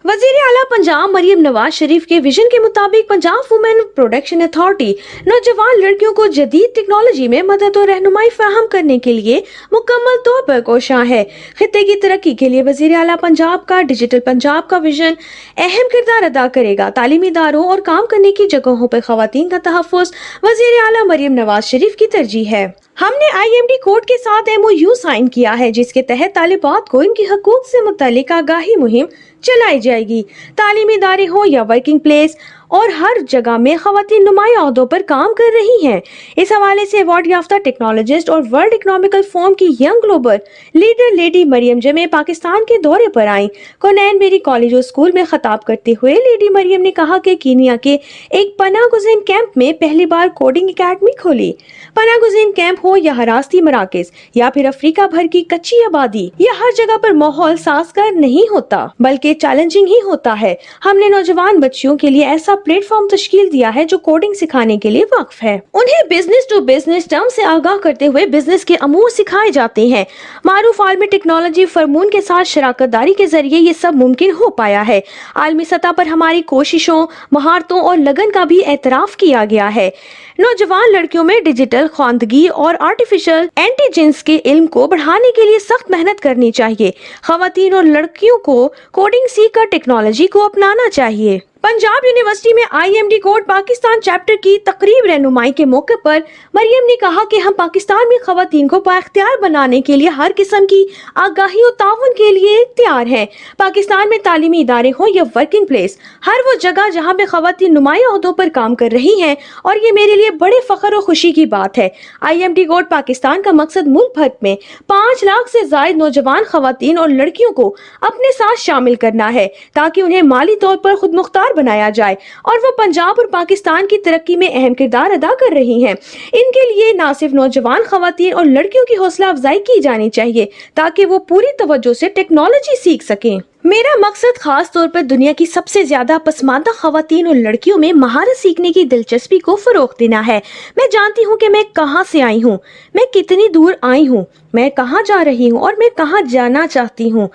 वज़ीर आला पंजाब मरियम नवाज शरीफ के विजन के मुताबिक पंजाब वुमेन प्रोडक्शन अथॉरिटी नौजवान लड़कियों को जदीद टेक्नोलॉजी में मदद और रहनुमाई फराहम करने के लिए मुकम्मल तौर पर कोशां है। खित्ते की तरक्की के लिए वज़ीर आला पंजाब का डिजिटल पंजाब का विजन अहम किरदार अदा करेगा। तालीमी इदारों और काम करने की जगहों पर खवातीन का तहफ़्फ़ुज़ वज़ीर आला मरियम नवाज शरीफ की तरजीह है। हमने IMD कोड के साथ MOU साइन किया है, जिसके तहत तालिबात को इनकी हकूक से मुतालिक आगाही मुहिम चलाई जाएगी। तालीमी इदारे हो या वर्किंग प्लेस और हर जगह में खवातीन नुमाया ओहदों पर काम कर रही हैं। इस हवाले से अवार्ड याफ्ता टेक्नोलॉजिस्ट और वर्ल्ड इकोनॉमिकल फोरम की young global leader lady Maryam जमे पाकिस्तान के दौरे पर आई। कोनैन बेरी कॉलेज और स्कूल में खिताब करते हुए लेडी मरियम ने कहा कि कीनिया के एक पनाह गुज़ीन कैंप में पहली बार कोडिंग एकेडमी खोली। पनाह गुज़ीन कैंप हो या हरासती मराकज या फिर अफ्रीका भर की कच्ची आबादी, या हर जगह पर माहौल साजगार नहीं होता बल्कि चैलेंजिंग ही होता है। हमने नौजवान बच्चियों के लिए ऐसा प्लेटफॉर्म तश्कील दिया है जो कोडिंग सिखाने के लिए वाक़िफ है। उन्हें बिजनेस टू बिजनेस टर्म से आगाह करते हुए बिजनेस के अमूर सिखाए जाते हैं। मारूफ आलमी टेक्नोलॉजी फरमून के साथ शराकतदारी के जरिए ये सब मुमकिन हो पाया है। आलमी सतह पर हमारी कोशिशों, महारतों और लगन का भी एतराफ किया गया है। नौजवान लड़कियों में डिजिटल ख्वांदगी और आर्टिफिशियल इंटेलिजेंस के इल्म को बढ़ाने के लिए सख्त मेहनत करनी चाहिए। खवातीन और लड़कियों को कोडिंग सीख कर टेक्नोलॉजी को अपनाना चाहिए। पंजाब यूनिवर्सिटी में IMD कोड पाकिस्तान चैप्टर की तकरीब रहनुमाई के मौके पर मरियम ने कहा कि हम पाकिस्तान में खवातीन को बाइख्तियार बनाने के लिए हर किस्म की आगाही और ताउन के लिए तैयार हैं। पाकिस्तान में तालीमी इदारे हो या वर्किंग प्लेस, हर वो जगह जहाँ पे खवातीन नुमाया ओहदों पर काम कर रही हैं, और ये मेरे लिए बड़े फख्र और खुशी की बात है। IMD कोड पाकिस्तान का मकसद मुल्क भर में 5 लाख से ज्यादा नौजवान खवातीन और लड़कियों को अपने साथ शामिल करना है, ताकि उन्हें माली तौर पर खुद मुख्तार बनाया जाए और वो पंजाब और पाकिस्तान की तरक्की में अहम किरदार अदा कर रही हैं। इनके लिए न सिर्फ नौजवान खवातीन और लड़कियों की हौसला अफजाई की जानी चाहिए ताकि वो पूरी तवज्जो से टेक्नोलॉजी सीख सकें। मेरा मकसद खास तौर पर दुनिया की सबसे ज्यादा पसमानदा खवातीन और लड़कियों में महारत सीखने की दिलचस्पी को फरोग देना है। मैं जानती हूँ कि मैं कहाँ से आई हूँ, मैं कितनी दूर आई हूँ, मैं कहाँ जा रही हूँ और मैं कहाँ जाना चाहती हूँ।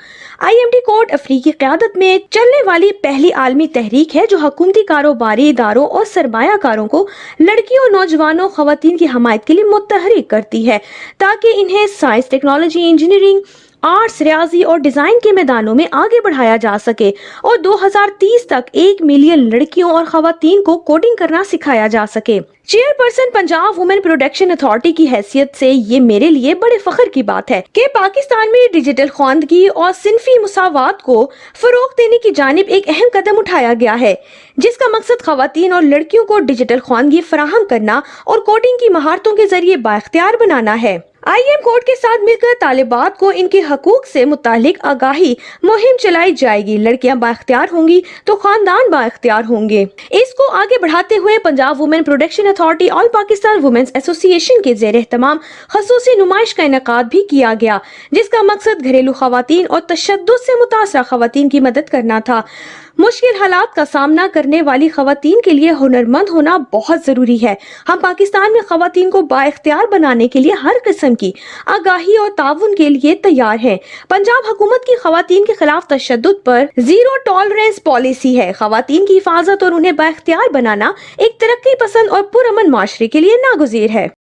IMD कोड अफ्रीकी क़यादत में चलने वाली पहली आलमी तहरीक है जो हुकूमती कारोबारी इदारों और सरमायाकारों को लड़कियों और नौजवानों खवातीन की हमायत के लिए मुतहरिक करती है, ताकि इन्हें साइंस, टेक्नोलॉजी, इंजीनियरिंग, आर्ट्स, रियाजी और डिजाइन के मैदानों में आगे बढ़ाया जा सके और 2030 तक 1 मिलियन लड़कियों और खवातीन को कोडिंग करना सिखाया जा सके। Chairperson Punjab women production authority की हैसियत से ये मेरे लिए बड़े फख्र की बात है कि पाकिस्तान में डिजिटल ख्वांदगी और सिनफी मुसावात को फरोग देने की जानिब एक अहम कदम उठाया गया है, जिसका मकसद खवातीन और लड़कियों को डिजिटल ख्वांदगी फराहम करना और कोडिंग की महारतों के जरिए बाइख्तियार बनाना है। IM कोड के साथ मिलकर तालिबात को इनके हकूक से मुतालिक आगाही मुहिम चलाई जाएगी। लड़कियां बाइख्तियार होंगी तो खानदान बाइख्तियार होंगे। इसको आगे बढ़ाते हुए Punjab women production authority all Pakistan women's association के ज़ेर एहतमाम खसूसी नुमाइश का इनेकाद भी किया गया, जिसका मकसद घरेलू खवातीन और तशद्दुद से मुतासरा खवातीन की मदद करना था। मुश्किल हालात का सामना करने वाली खवातीन के लिए हुनरमंद होना बहुत जरूरी है। हम पाकिस्तान में खवातीन को बाइख्तियार बनाने के लिए हर किस्म की आगाही और ताउन के लिए तैयार हैं। पंजाब हुकूमत की खवातीन के खिलाफ तशद्दुद पर जीरो टॉलरेंस पॉलिसी है। खवातीन की हिफाजत और उन्हें बाइख्तियार बनाना एक तरक्की पसंद और पुरअमन माशरे के लिए नागुज़ीर है।